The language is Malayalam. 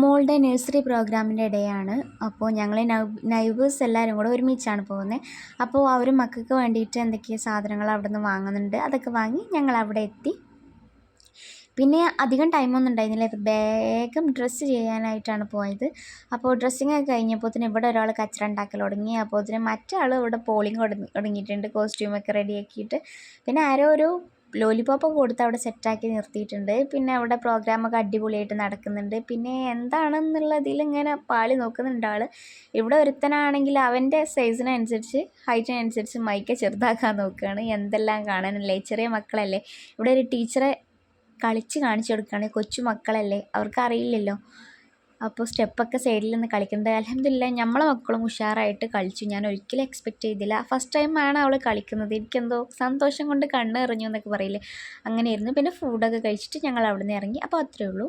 മോളുടെ നഴ്സറി പ്രോഗ്രാമിൻ്റെ ഇടയാണ്. അപ്പോൾ ഞങ്ങൾ നൈബേഴ്സ് എല്ലാവരും കൂടെ ഒരുമിച്ചാണ് പോകുന്നത്. അപ്പോൾ അവർ മക്കൾക്ക് വേണ്ടിയിട്ട് എന്തൊക്കെയോ സാധനങ്ങൾ അവിടെ നിന്ന് വാങ്ങുന്നുണ്ട്. അതൊക്കെ വാങ്ങി ഞങ്ങൾ അവിടെ എത്തി. പിന്നെ അധികം ടൈമൊന്നും ഉണ്ടായിരുന്നില്ല. വേഗം ഡ്രസ്സ് ചെയ്യാനായിട്ടാണ് പോയത്. അപ്പോൾ ഡ്രസ്സിങ് ഒക്കെ കഴിഞ്ഞപ്പോഴത്തേന് ഇവിടെ ഒരാൾ കച്ചറ ഉണ്ടാക്കൽ തുടങ്ങി. അപ്പോഴത്തേന് മറ്റേ ആൾ ഇവിടെ പോളിങ് തുടങ്ങിയിട്ടുണ്ട്, കോസ്റ്റ്യൂമൊക്കെ റെഡിയാക്കിയിട്ട്. പിന്നെ ആരോ ഒരു ലോലിപോപ്പൊക്കെ കൊടുത്ത് അവിടെ സെറ്റാക്കി നിർത്തിയിട്ടുണ്ട്. പിന്നെ അവിടെ പ്രോഗ്രാമൊക്കെ അടിപൊളിയായിട്ട് നടക്കുന്നുണ്ട്. പിന്നെ എന്താണെന്നുള്ളതിൽ ഇങ്ങനെ പാളി നോക്കുന്നുണ്ട് ആൾ. ഇവിടെ ഒരുത്തനാണെങ്കിൽ അവൻ്റെ സൈസിനനുസരിച്ച് ഹൈറ്റിനനുസരിച്ച് മൈക്ക് ചെറുതാക്കാൻ നോക്കുകയാണ്. എന്തെല്ലാം കാണാനല്ലേ, ചെറിയ മക്കളല്ലേ. ഇവിടെ ഒരു ടീച്ചറെ കളിച്ച് കാണിച്ചു കൊടുക്കുകയാണ്. കൊച്ചു മക്കളല്ലേ, അവർക്കറിയില്ലല്ലോ. അപ്പോൾ സ്റ്റെപ്പൊക്കെ സൈഡിൽ നിന്ന് കളിക്കുന്നുണ്ട്. അൽഹംദുലില്ലാഹ് നമ്മളെ മക്കളും ഉഷാറായിട്ട് കളിച്ചു. ഞാൻ ഒരിക്കലും എക്സ്പെക്റ്റ് ചെയ്തില്ല. ഫസ്റ്റ് ടൈമാണ് അവൾ കളിക്കുന്നത്. എനിക്കെന്തോ സന്തോഷം കൊണ്ട് കണ്ണ് എറിഞ്ഞു എന്നൊക്കെ പറയില്ലേ, അങ്ങനെയായിരുന്നു. പിന്നെ ഫുഡൊക്കെ കഴിച്ചിട്ട് ഞങ്ങൾ അവിടെ നിന്ന് ഇറങ്ങി. അപ്പോൾ അത്രയേ ഉള്ളൂ.